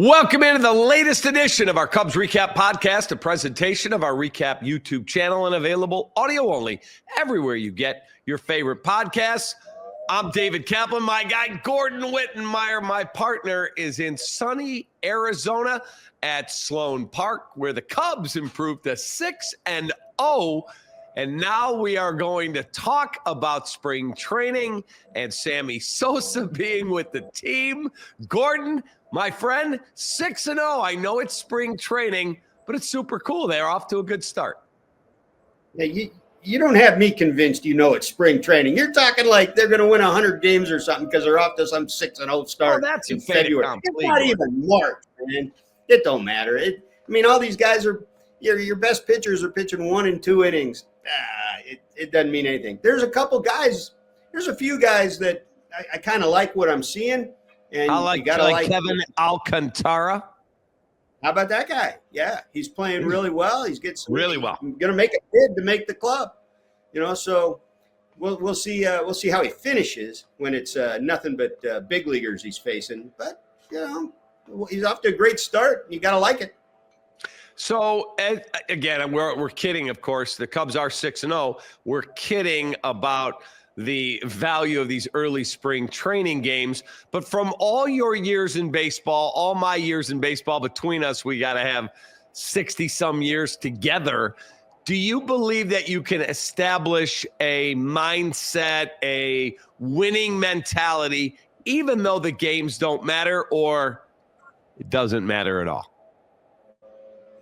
Welcome into the latest edition of our Cubs REKAP Podcast, a presentation of our REKAP YouTube channel and available audio only everywhere you get your favorite podcasts. I'm David Kaplan. My guy, Gordon Wittenmeyer, my partner, is in sunny Arizona at Sloan Park, where the Cubs improved to 6-0. And now we are going to talk about spring training and Sammy Sosa being with the team. Gordon, my friend, 6-0. I know it's spring training, but it's super cool. They're off to a good start. Yeah, you don't have me convinced it's spring training. You're talking like they're going to win 100 games or something because they're off to some 6-0 start in February. It's not even March, man. It don't matter. All these guys are your best pitchers are pitching 1 and 2 innings. It doesn't mean anything. There's a few guys that I kind of like what I'm seeing. And I like Kevin Alcantara. How about that guy? Yeah, he's playing really well. He's really well. Going to make a bid to make the club. So we'll see how he finishes when it's nothing but big leaguers he's facing. But he's off to a great start. You got to like it. So again, we're kidding, of course. The Cubs are 6-0. We're kidding about the value of these early spring training games. But from all your years in baseball, all my years in baseball, between us, we got to have 60-some years together. Do you believe that you can establish a mindset, a winning mentality, even though the games don't matter, or it doesn't matter at all?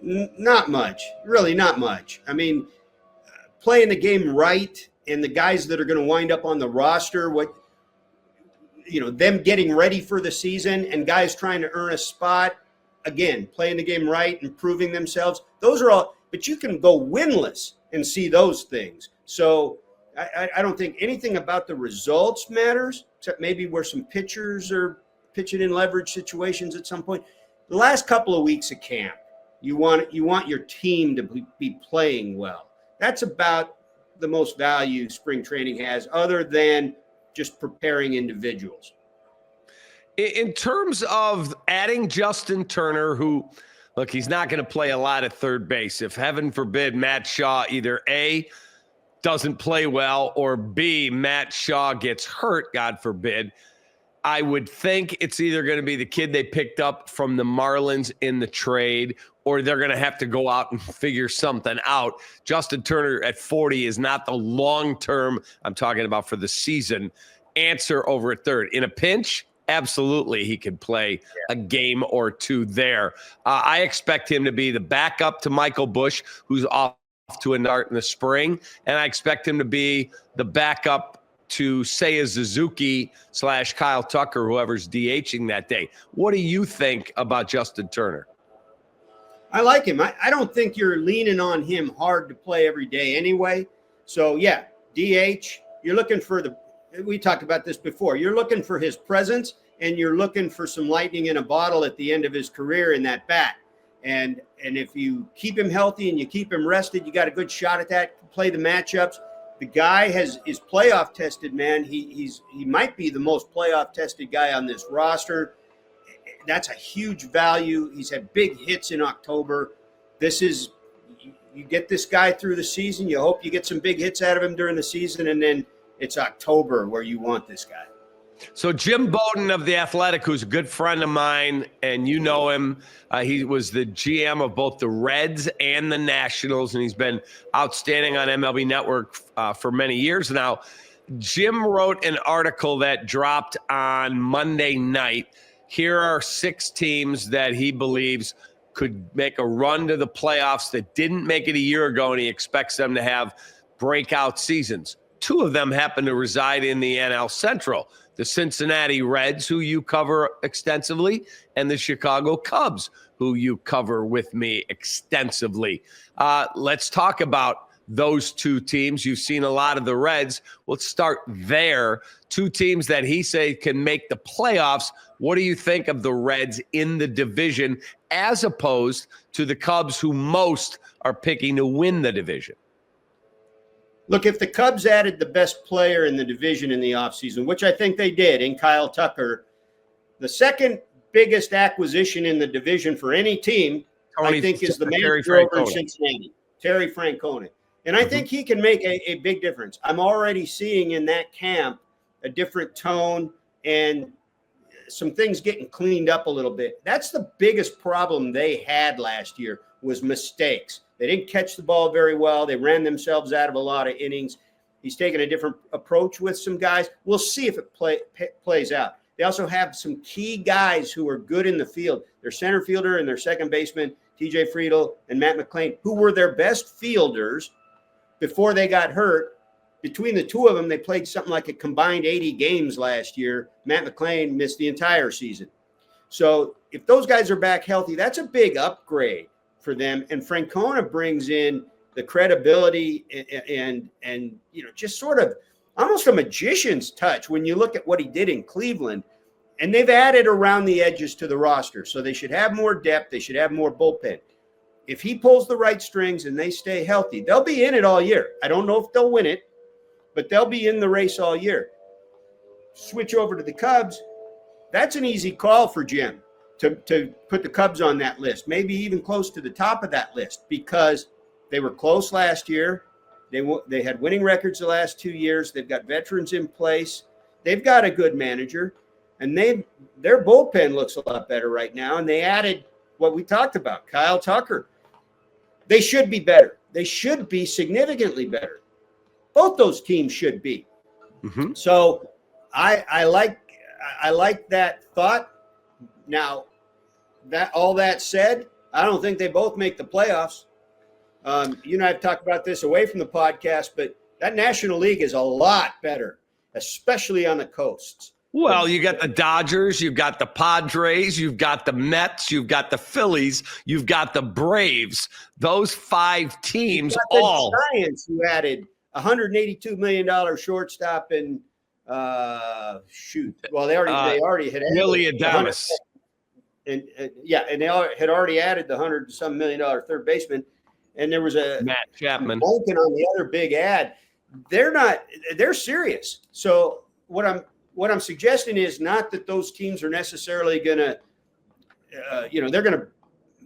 Not much. Really not much. Playing the game right, and the guys that are going to wind up on the roster, them getting ready for the season and guys trying to earn a spot, again, playing the game right, improving themselves. Those are all, but you can go winless and see those things. So I don't think anything about the results matters, except maybe where some pitchers are pitching in leverage situations at some point. The last couple of weeks of camp, you want your team to be playing well. That's about the most value spring training has, other than just preparing individuals. In terms of adding Justin Turner, who, look, he's not going to play a lot at third base. If heaven forbid Matt Shaw either A, doesn't play well, or B, Matt Shaw gets hurt, God forbid, I would think it's either going to be the kid they picked up from the Marlins in the trade, or they're going to have to go out and figure something out. Justin Turner at 40 is not the long-term, I'm talking about for the season, answer over at third. In a pinch, absolutely, he could play a game or two there. I expect him to be the backup to Michael Busch, who's off to a start in the spring, and I expect him to be the backup to Seiya Suzuki / Kyle Tucker, whoever's DHing that day. What do you think about Justin Turner? I like him. I don't think you're leaning on him hard to play every day anyway. So, yeah, DH, you're looking for we talked about this before. You're looking for his presence, and you're looking for some lightning in a bottle at the end of his career in that bat. And if you keep him healthy and you keep him rested, you got a good shot at that. Play the matchups. The guy is playoff tested, man. He might be the most playoff tested guy on this roster. That's a huge value. He's had big hits in October. You get this guy through the season. You hope you get some big hits out of him during the season, and then it's October where you want this guy. So Jim Bowden of The Athletic, who's a good friend of mine, and you know him, he was the GM of both the Reds and the Nationals, and he's been outstanding on MLB Network for many years now. Jim wrote an article that dropped on Monday night. Here are 6 teams that he believes could make a run to the playoffs that didn't make it a year ago, and he expects them to have breakout seasons. 2 of them happen to reside in the NL Central, the Cincinnati Reds, who you cover extensively, and the Chicago Cubs, who you cover with me extensively. Let's talk about those 2 teams. You've seen a lot of the Reds. Let's start there. 2 teams that he say can make the playoffs. What do you think of the Reds in the division as opposed to the Cubs, who most are picking to win the division? Look, if the Cubs added the best player in the division in the offseason, which I think they did in Kyle Tucker, the second biggest acquisition in the division for any team, I think, is the manager over in Cincinnati, Terry Francona. And I think he can make a big difference. I'm already seeing in that camp a different tone and some things getting cleaned up a little bit. That's the biggest problem they had last year, was mistakes. They didn't catch the ball very well. They ran themselves out of a lot of innings. He's taken a different approach with some guys. We'll see if it plays out. They also have some key guys who are good in the field. Their center fielder and their second baseman, TJ Friedel and Matt McClain, who were their best fielders before they got hurt. Between the two of them, they played something like a combined 80 games last year. Matt McClain missed the entire season. So if those guys are back healthy, that's a big upgrade for them. And Francona brings in the credibility and just sort of almost a magician's touch when you look at what he did in Cleveland. And they've added around the edges to the roster. So they should have more depth. They should have more bullpen. If he pulls the right strings and they stay healthy, they'll be in it all year. I don't know if they'll win it, but they'll be in the race all year. Switch over to the Cubs. That's an easy call for Jim to put the Cubs on that list, maybe even close to the top of that list, because they were close last year. They had winning records the last 2 years. They've got veterans in place. They've got a good manager, and their bullpen looks a lot better right now. And they added what we talked about, Kyle Tucker. They should be better. They should be significantly better. Both those teams should be. Mm-hmm. So I like that thought. Now, all that said, I don't think they both make the playoffs. You and I have talked about this away from the podcast, but that National League is a lot better, especially on the coasts. Well, you got the Dodgers, you've got the Padres, you've got the Mets, you've got the Phillies, you've got the Braves. Those 5 teams all. The Giants, who added $182 million shortstop and well, they already had Willie Adames. And they had already added the $100-some million third baseman. And there was a Matt Chapman Vulcan on the other big ad. They're serious. So what I'm suggesting is not that those teams are necessarily going to, they're going to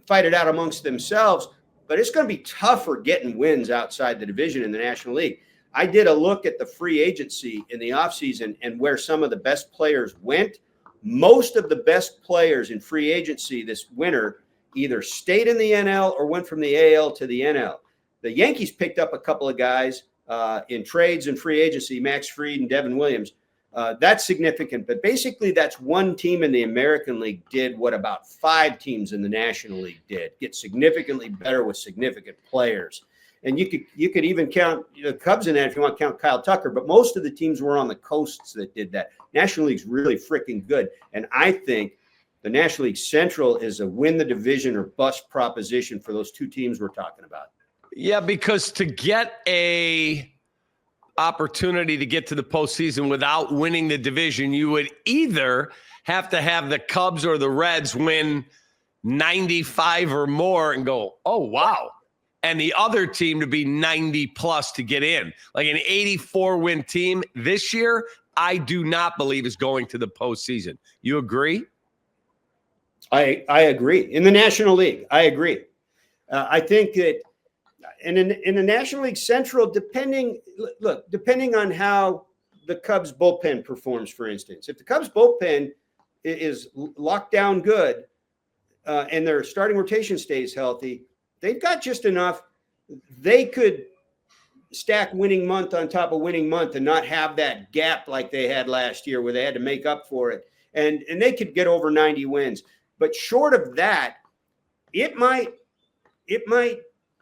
fight it out amongst themselves, but it's going to be tougher getting wins outside the division in the National League. I did a look at the free agency in the offseason and where some of the best players went. Most of the best players in free agency this winter either stayed in the NL or went from the AL to the NL. The Yankees picked up a couple of guys in trades and free agency, Max Fried and Devin Williams. That's significant, but basically that's one team in the American League did what about 5 teams in the National League did, get significantly better with significant players. And you could even count the Cubs in that if you want to count Kyle Tucker, but most of the teams were on the coasts that did that. National League's really freaking good. And I think the National League Central is a win the division or bust proposition for those 2 teams we're talking about. Yeah, because to get a opportunity to get to the postseason without winning the division, you would either have to have the Cubs or the Reds win 95 or more and go, oh, wow. And the other team to be 90 plus to get in. Like an 84 win team this year, I do not believe is going to the postseason. You agree? I agree. In the National League, I agree. I think that, and in the National League Central, depending on how the Cubs bullpen performs, for instance, if the Cubs bullpen is locked down good and their starting rotation stays healthy, they've got just enough. They could stack winning month on top of winning month and not have that gap like they had last year where they had to make up for it. And they could get over 90 wins. But short of that, it might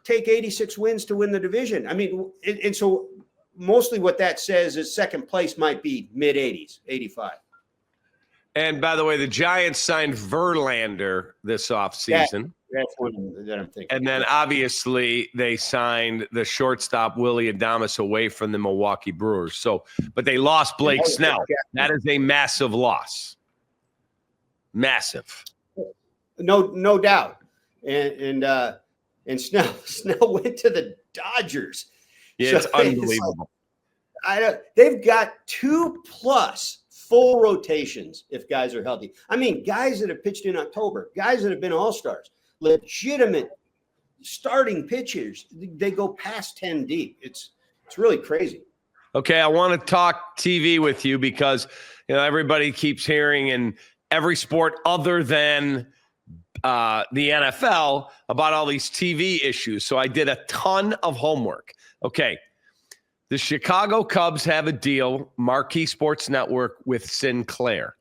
take 86 wins to win the division. I mean, and so mostly what that says is second place might be mid-80s, 85. And by the way, the Giants signed Verlander this offseason. That's one that I'm thinking. And then obviously they signed the shortstop Willie Adames away from the Milwaukee Brewers. So, but they lost Blake Snell. That is a massive loss. Massive. No doubt. And Snell went to the Dodgers. Yeah, it's unbelievable. They've got 2+ full rotations if guys are healthy. I mean, guys that have pitched in October, guys that have been all-stars, legitimate starting pitchers, they go past 10 deep. It's really crazy. Okay, I want to talk TV with you because everybody keeps hearing in every sport other than the NFL about all these TV issues. So I did a ton of homework. Okay, the Chicago Cubs have a deal, Marquee Sports Network, with Sinclair.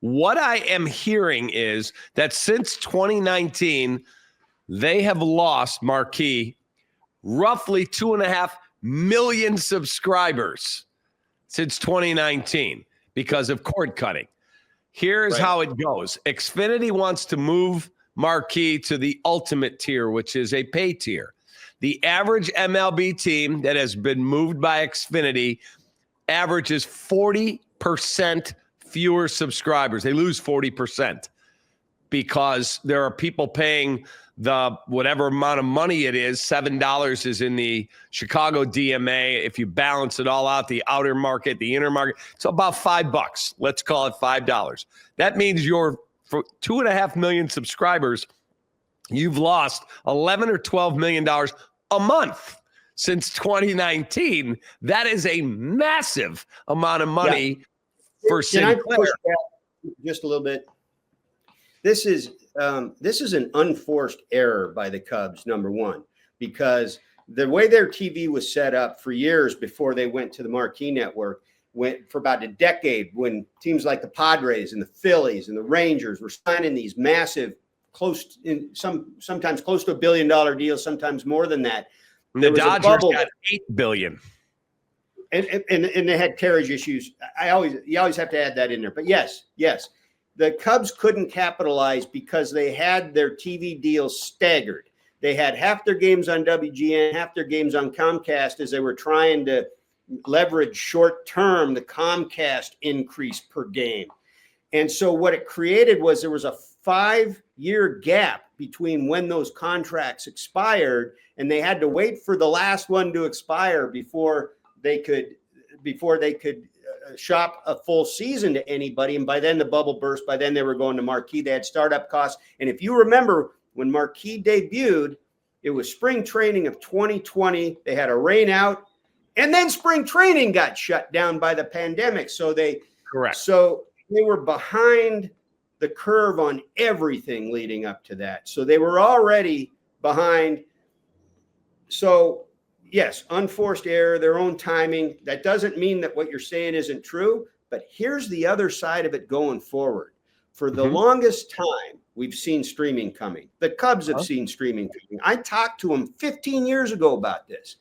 What I am hearing is that since 2019, they have lost, Marquee, roughly 2.5 million subscribers since 2019 because of cord cutting. Here's how it goes. Xfinity wants to move Marquee to the ultimate tier, which is a pay tier. The average MLB team that has been moved by Xfinity averages 40% fewer subscribers. They lose 40% because there are people paying the whatever amount of money it is. $7 is in the Chicago DMA. If you balance it all out, the outer market, the inner market, it's about $5. Let's call it $5. That means for 2.5 million subscribers, you've lost $11 or $12 million a month since 2019. That is a massive amount of money for Sinclair. Can I push back just a little bit? This is an unforced error by the Cubs, number one, because the way their TV was set up for years before they went to the Marquee Network, went for about a decade, when teams like the Padres and the Phillies and the Rangers were signing these massive, sometimes close to $1 billion deals, sometimes more than that. The Dodgers got $8 billion. And they had carriage issues. You always have to add that in there. But yes. The Cubs couldn't capitalize because they had their TV deals staggered. They had half their games on WGN, half their games on Comcast as they were trying to leverage short-term the Comcast increase per game. And so what it created was there was a 5-year gap between when those contracts expired, and they had to wait for the last one to expire before they could shop a full season to anybody. And by then the bubble burst. By then they were going to Marquee. They had startup costs. And if you remember when Marquee debuted, it was spring training of 2020. They had a rain out, and then spring training got shut down by the pandemic. So they were behind the curve on everything leading up to that. So they were already behind. So yes, unforced error, their own timing. That doesn't mean that what you're saying isn't true, but here's the other side of it going forward. For the longest time, we've seen streaming coming. The Cubs have seen streaming coming. I talked to them 15 years ago about this.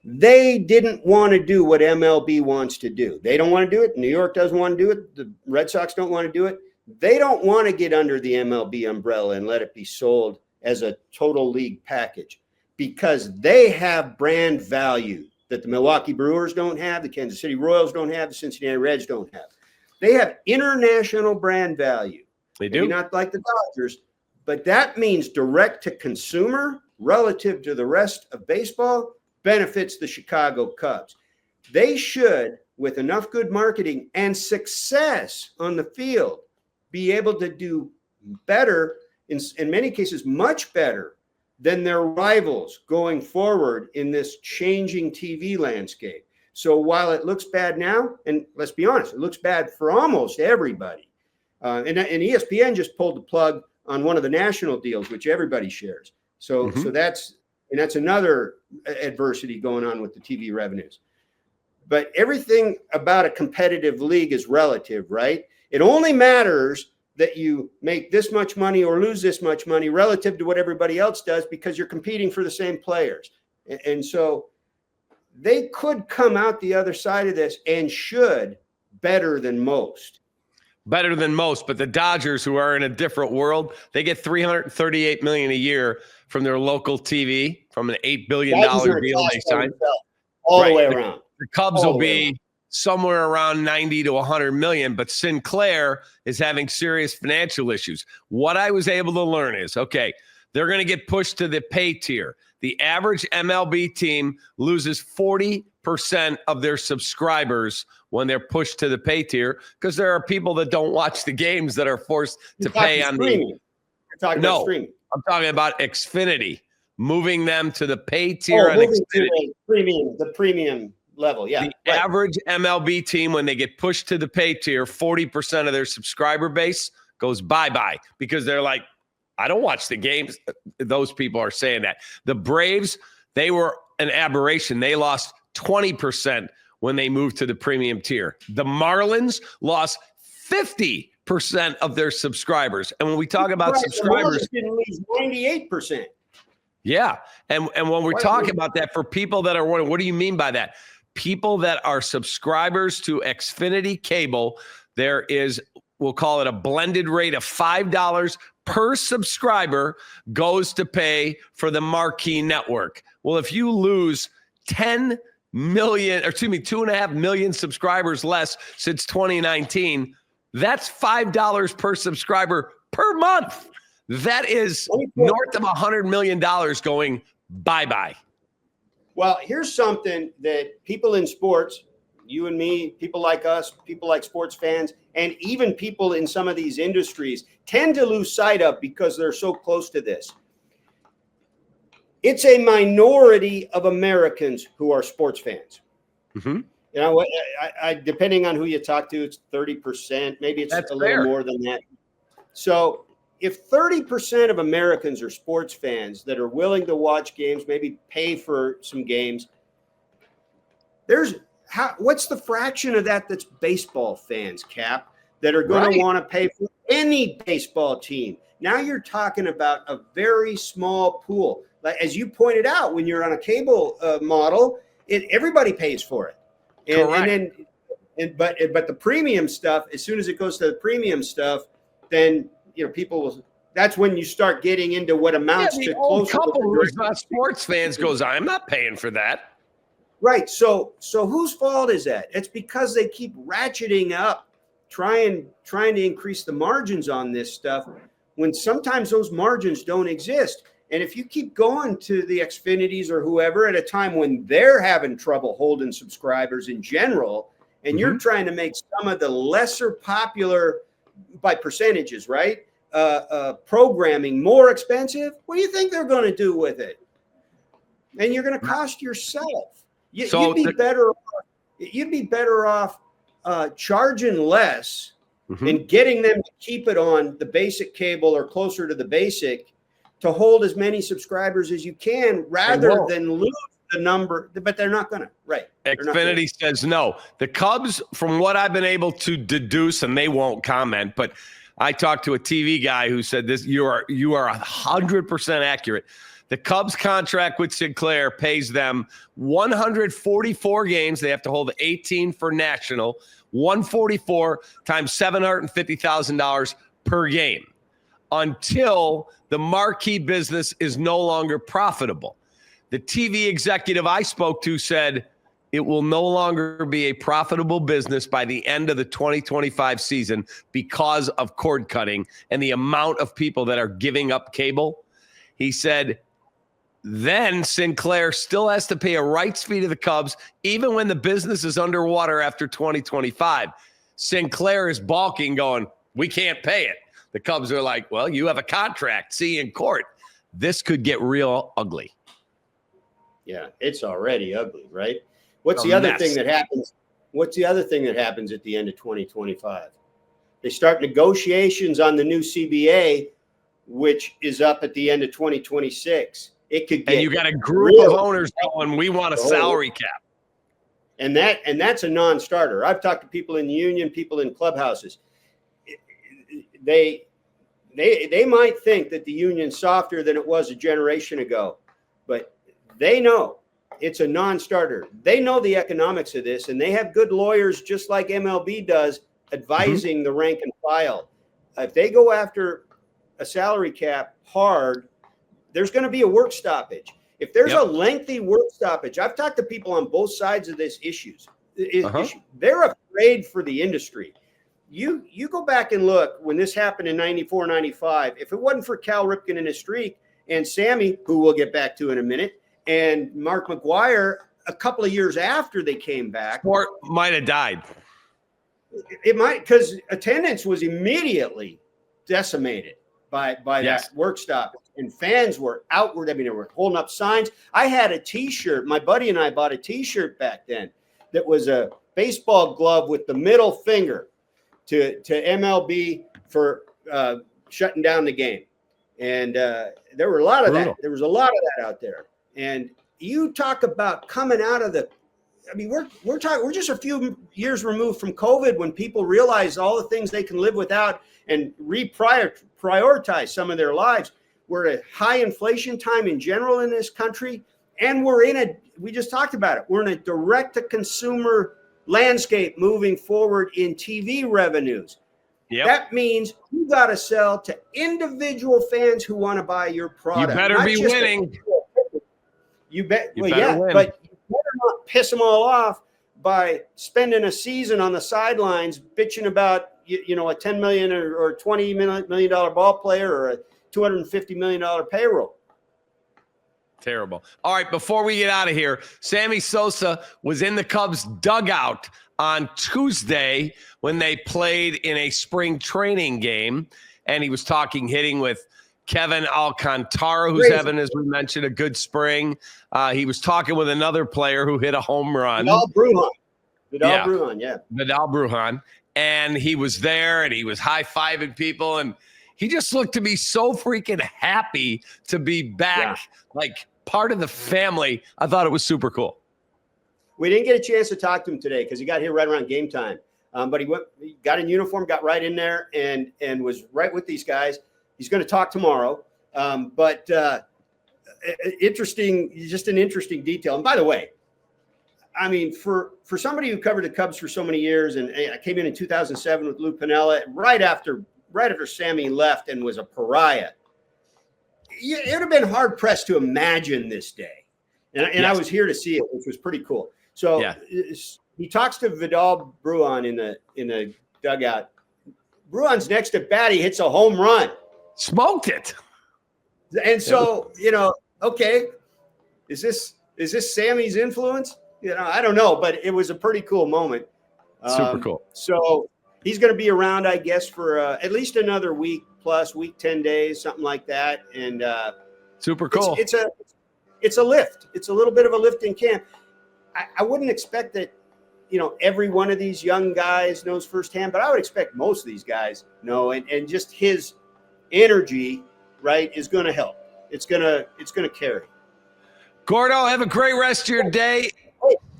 They didn't want to do what MLB wants to do. They don't want to do it. New York doesn't want to do it. The Red Sox don't want to do it. They don't want to get under the MLB umbrella and let it be sold as a total league package, because they have brand value that the Milwaukee Brewers don't have, the Kansas City Royals don't have, the Cincinnati Reds don't have. They have international brand value. They do. Maybe not like the Dodgers, but that means direct to consumer relative to the rest of baseball benefits the Chicago Cubs. They should, with enough good marketing and success on the field, be able to do better, in many cases, much better than their rivals going forward in this changing TV landscape. So while it looks bad now, and let's be honest, it looks bad for almost everybody. And ESPN just pulled the plug on one of the national deals, which everybody shares. So that's another adversity going on with the TV revenues. But everything about a competitive league is relative, right? It only matters that you make this much money or lose this much money relative to what everybody else does, because you're competing for the same players. And so they could come out the other side of this and should better than most. Better than most, but the Dodgers, who are in a different world, they get $338 million a year from their local TV, from an $8 billion deal they signed. All the way around. The Cubs will be somewhere around 90 to 100 million, but Sinclair is having serious financial issues. What I was able to learn is, okay, they're going to get pushed to the pay tier. The average MLB team loses 40% of their subscribers when they're pushed to the pay tier because there are people that don't watch the games that are forced to pay on streaming. You're talking about streaming. I'm talking about Xfinity, moving them to the pay tier on Xfinity. The premium level, yeah. The average MLB team, when they get pushed to the pay tier, 40% of their subscriber base goes bye-bye because they're like, I don't watch the games. Those people are saying that. The Braves, they were an aberration. They lost 20% when they moved to the premium tier. The Marlins lost 50% of their subscribers. And when we talk about subscribers, the Marlins didn't lose 98%. Yeah. And when we're talking about that, for people that are wondering, what do you mean by that? People that are subscribers to Xfinity Cable, there is, we'll call it a blended rate of $5 per subscriber goes to pay for the marquee network. Well, if you lose 2.5 million subscribers less since 2019, that's $5 per subscriber per month. That is north of $100 million going bye-bye. Well, here's something that people in sports, you and me, people like us, people like sports fans, and even people in some of these industries tend to lose sight of because they're so close to this. It's a minority of Americans who are sports fans. Mm-hmm. You know, I depending on who you talk to, it's 30%. Maybe it's a little more than that. So if 30% of Americans are sports fans that are willing to watch games, maybe pay for some games, what's the fraction of that that's baseball fans, Cap, that are going to want to pay for any baseball team? Now you're talking about a very small pool. Like, as you pointed out, when you're on a cable model, everybody pays for it. But the premium stuff, as soon as it goes to the premium stuff, then people will. That's when you start getting into what amounts to close. Couple who's not sports fans goes, I'm not paying for that. Right. So whose fault is that? It's because they keep ratcheting up, trying to increase the margins on this stuff when sometimes those margins don't exist. And if you keep going to the Xfinities or whoever at a time when they're having trouble holding subscribers in general, and you're trying to make some of the lesser popular by percentages, right? Programming more expensive. What do you think they're going to do with it? And you're going to cost yourself. You'd be better off charging less and getting them to keep it on the basic cable or closer to the basic to hold as many subscribers as you can rather than lose the number. But they're not going to. Right. Xfinity says no. The Cubs, from what I've been able to deduce, and they won't comment, but I talked to a TV guy who said this. You are 100% accurate. The Cubs contract with Sinclair pays them 144 games. They have to hold 18 for national, 144 times $750,000 per game until the marquee business is no longer profitable. The TV executive I spoke to said it will no longer be a profitable business by the end of the 2025 season because of cord cutting and the amount of people that are giving up cable. He said, then Sinclair still has to pay a rights fee to the Cubs, even when the business is underwater after 2025. Sinclair is balking, going, we can't pay it. The Cubs are like, well, you have a contract. See you in court. This could get real ugly. Yeah, it's already ugly, right? What's the other thing that happens? What's the other thing that happens at the end of 2025? They start negotiations on the new CBA, which is up at the end of 2026. It could get, and you got a group of owners going, we want a salary cap. And that's a non-starter. I've talked to people in the union, people in clubhouses. They might think that the union's softer than it was a generation ago, but they know it's a non-starter. They know the economics of this, and they have good lawyers, just like MLB does, advising the rank and file. If they go after a salary cap hard, there's going to be a work stoppage. If there's a lengthy work stoppage, I've talked to people on both sides of this issue. They're afraid for the industry. You go back and look when this happened in 94, 95. If it wasn't for Cal Ripken and his streak, and Sammy, who we'll get back to in a minute, and Mark McGwire, a couple of years after they came back. Sport might have died. It might, because attendance was immediately decimated by that work stop, and fans were outward. I mean, they were holding up signs. I had a T-shirt. My buddy and I bought a T-shirt back then that was a baseball glove with the middle finger to MLB for shutting down the game. And there were a lot of that. There was a lot of that out there. And you talk about coming out of the, I mean, we're just a few years removed from COVID, when people realize all the things they can live without and prioritize some of their lives. We're at a high inflation time in general in this country. And we just talked about it. We're in a direct to consumer landscape moving forward in TV revenues. Yep. That means you got to sell to individual fans who want to buy your product. You better be winning. You bet. Well, yeah, but you better not piss them all off by spending a season on the sidelines bitching about a $10 million or $20 million ball player or a $250 million payroll. Terrible. All right, before we get out of here, Sammy Sosa was in the Cubs dugout on Tuesday when they played in a spring training game, and he was talking hitting with Kevin Alcantara, who's having, as we mentioned, a good spring. He was talking with another player who hit a home run. Vidal Brujan. Vidal Brujan. And he was there, and he was high-fiving people, and he just looked to be so freaking happy to be back, like part of the family. I thought it was super cool. We didn't get a chance to talk to him today because he got here right around game time. But he got in uniform, got right in there, and was right with these guys. He's going to talk tomorrow. Interesting, just an interesting detail. And by the way, I mean, for somebody who covered the Cubs for so many years, and I came in 2007 with Lou Piniella, right after Sammy left and was a pariah, it would have been hard pressed to imagine this day. And I was here to see it, which was pretty cool. So he talks to Vidal Brujan in the dugout. Brujan's next at bat, he hits a home run. Smoked it. And so, okay, is this Sammy's influence? I don't know, but it was a pretty cool moment. Super cool. So he's going to be around, I guess, for at least another week, 10 days, something like that. And super cool. It's a lift. It's a little bit of a lift in camp. I wouldn't expect that, every one of these young guys knows firsthand, but I would expect most of these guys know, and just his energy, right, is going to help. It's going to carry. Gordo, have a great rest of your day.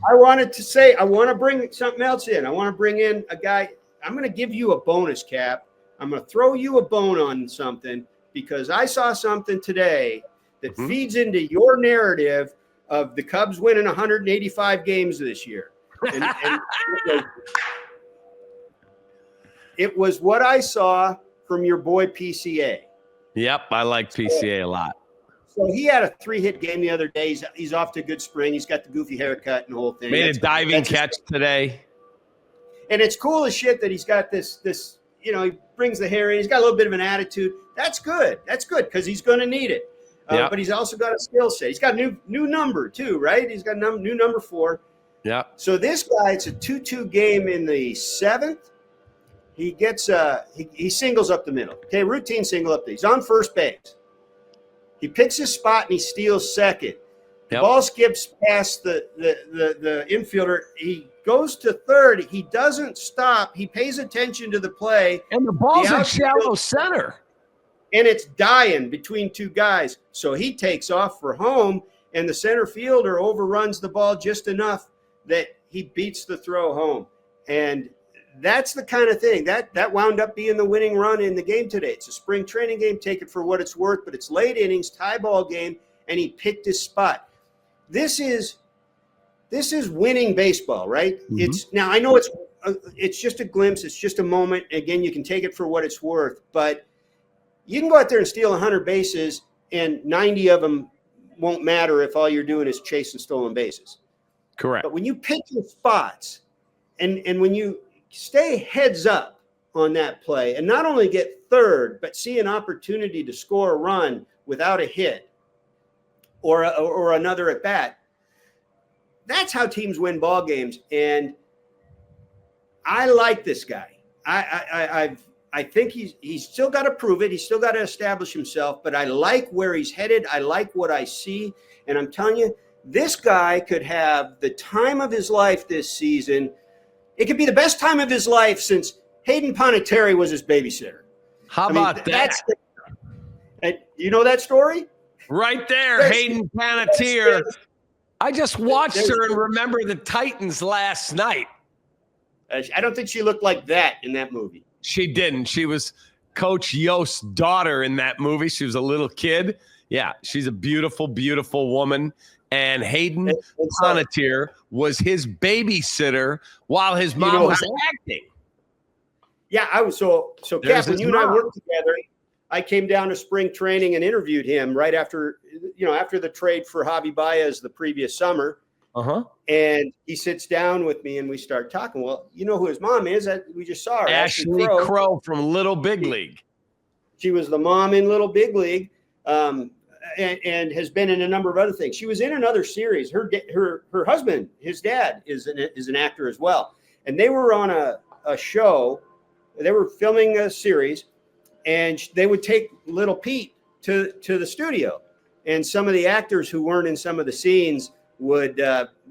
I wanted to say, I want to bring something else in. I want to bring in a guy. I'm going to give you a bonus, Cap. I'm going to throw you a bone on something because I saw something today that feeds into your narrative of the Cubs winning 185 games this year. And it was what I saw from your boy PCA. Yep, I like PCA a lot. So he had a 3-hit game the other day. He's off to a good spring. He's got the goofy haircut and the whole thing. Made a diving catch today. And it's cool as shit that he's got this, he brings the hair in. He's got a little bit of an attitude. That's good. That's good because he's going to need it. But he's also got a skill set. He's got a new number too, right? He's got new number 4. Yeah. So this guy, it's a 2-2 game in the 7th. He gets he singles up the middle. Okay, routine single up there. He's on first base. He picks his spot and he steals second. The ball skips past the infielder. He goes to third. He doesn't stop. He pays attention to the play. And the ball's in shallow center. And it's dying between two guys. So he takes off for home, and the center fielder overruns the ball just enough that he beats the throw home. And that's the kind of thing that wound up being the winning run in the game today. It's a spring training game. Take it for what it's worth, but it's late innings, tie ball game, and he picked his spot. This is winning baseball, right? Mm-hmm. It's now I know it's just a glimpse. It's just a moment. Again, you can take it for what it's worth, but you can go out there and steal 100 bases, and 90 of them won't matter if all you're doing is chasing stolen bases. Correct. But when you pick your spots, and when you stay heads up on that play and not only get third, but see an opportunity to score a run without a hit or another at bat. That's how teams win ball games. And I like this guy. I think he's still got to prove it. He's still got to establish himself, but I like where he's headed. I like what I see. And I'm telling you, this guy could have the time of his life this season. It could be the best time of his life since Hayden Panettiere was his babysitter. How about that? And you know that story? Right there, Hayden Panettiere. I just watched her and remember the Titans last night. I don't think she looked like that in that movie. She didn't. She was Coach Yost's daughter in that movie. She was a little kid. Yeah, she's a beautiful, beautiful woman. And Hayden Panettiere was his babysitter while his mom was acting. Yeah, I was so Kap, when you and I worked together, I came down to spring training and interviewed him right after the trade for Javi Baez the previous summer. And he sits down with me and we start talking. Well, you know who his mom is? We just saw her. Ashley Crow from Little Big League. She was the mom in Little Big League, and has been in a number of other things. She was in another series. Her husband, his dad, is an actor as well. And they were on a show. They were filming a series, and they would take little Pete to the studio. And some of the actors who weren't in some of the scenes would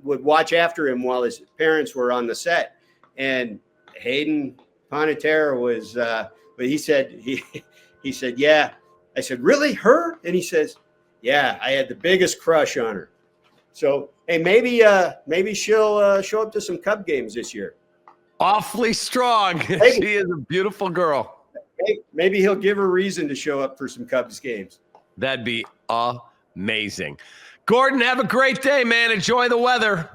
watch after him while his parents were on the set. And Hayden Panettiere was, but he said, yeah. I said, really, her? And he says, yeah, I had the biggest crush on her. So, hey, maybe she'll show up to some Cub games this year. Awfully strong. She is a beautiful girl. Maybe he'll give her reason to show up for some Cubs games. That'd be amazing. Gordon, have a great day, man. Enjoy the weather.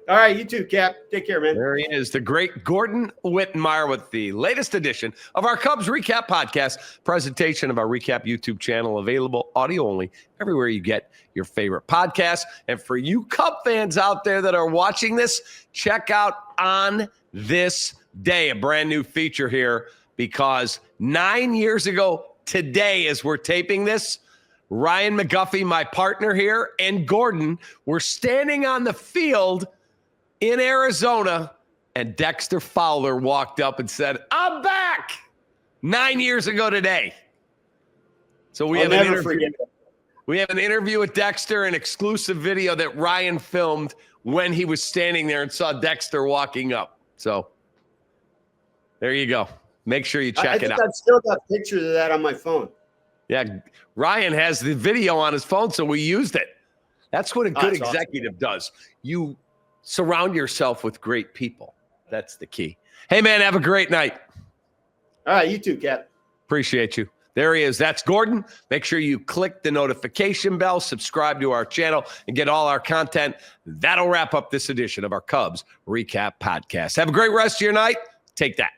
All right, you too, Kap. Take care, man. There he is, the great Gordon Wittenmeyer with the latest edition of our Cubs Recap Podcast, presentation of our Recap YouTube channel, available audio only everywhere you get your favorite podcasts. And for you Cub fans out there that are watching this, check out On This Day, a brand new feature here, because 9 years ago today, as we're taping this, Ryan McGuffey, my partner here, and Gordon were standing on the field in Arizona, and Dexter Fowler walked up and said, I'm back 9 years ago today. So we have an interview. We have an interview with Dexter, an exclusive video that Ryan filmed when he was standing there and saw Dexter walking up. So there you go. Make sure you check it out. I've still got pictures of that on my phone. Yeah, Ryan has the video on his phone, so we used it. That's what a good executive does. You surround yourself with great people. That's the key. Hey, man, have a great night. All right, you too, Kap. Appreciate you. There he is. That's Gordon. Make sure you click the notification bell, subscribe to our channel, and get all our content. That'll wrap up this edition of our Cubs Recap Podcast. Have a great rest of your night. Take that.